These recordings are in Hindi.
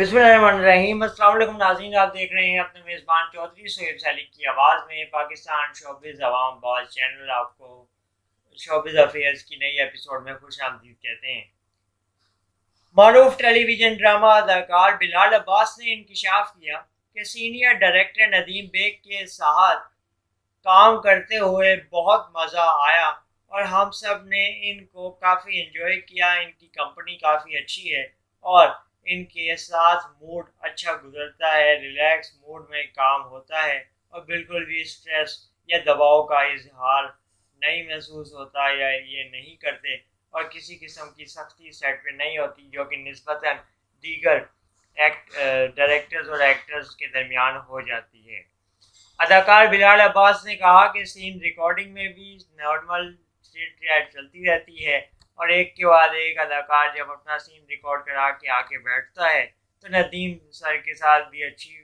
बिस्मिल्लाहिर्रहमानिर्रहीम। अस्सलाम वालेकुम नाज़रीन, आप देख रहे हैं अपने मेज़बान चौधरी सोहेब सैलिक की आवाज़ में पाकिस्तान शोबिज़ अवाम बाज़ चैनल। आपको शोबिज़ अफेयर्स की नई एपिसोड में खुश आमदीद कहते हैं। मारूफ टेलीविज़न ड्रामा अदाकार बिलाल अब्बास ने इंकशाफ किया कि सीनियर डायरेक्टर नदीम बेग के साथ काम करते हुए बहुत मज़ा आया और हम सब ने इनको काफ़ी एंजॉय किया। इनकी कंपनी काफ़ी अच्छी है और इनके साथ मूड अच्छा गुजरता है, रिलैक्स मूड में काम होता है और बिल्कुल भी स्ट्रेस या दबाव का इजहार नहीं महसूस होता या ये नहीं करते और किसी किस्म की सख्ती सेट पे नहीं होती जो कि निस्बतन दीगर डायरेक्टर्स और एक्टर्स के दरमियान हो जाती है। अदाकार बिलाल अब्बास ने कहा कि सीन रिकॉर्डिंग में भी नॉर्मल चिट चलती रहती है और एक के बाद एक अदाकार जब अपना सीन रिकॉर्ड करा के आके बैठता है तो नदीम सर के साथ भी अच्छी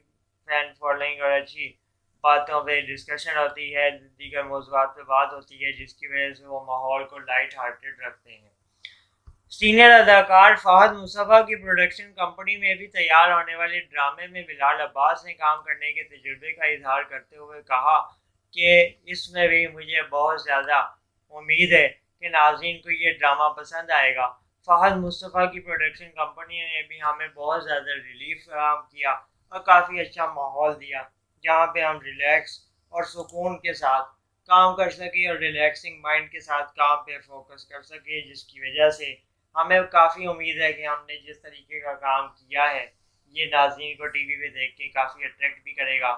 फैन फॉलोइंग और अच्छी बातों पे डिस्कशन होती है, दीगर मौज़ूआत पे बात होती है जिसकी वजह से वो माहौल को लाइट हार्टेड रखते हैं। सीनियर अदाकार फ़हद मुस्तफ़ा की प्रोडक्शन कंपनी में भी तैयार होने वाले ड्रामे में बिलाल अब्बास ने काम करने के तजुर्बे का इजहार करते हुए कहा कि इसमें भी मुझे बहुत ज़्यादा उम्मीद है कि नाज़रीन को ये ड्रामा पसंद आएगा। फ़हद मुस्तफ़ा की प्रोडक्शन कंपनी ने भी हमें बहुत ज़्यादा रिलीफ फराहम किया और काफ़ी अच्छा माहौल दिया जहाँ पे हम रिलैक्स और सुकून के साथ काम कर सके और रिलैक्सिंग माइंड के साथ काम पे फोकस कर सके, जिसकी वजह से हमें काफ़ी उम्मीद है कि हमने जिस तरीके का काम किया है ये नाज़रीन को टीवी पे देख के काफ़ी अट्रैक्ट भी करेगा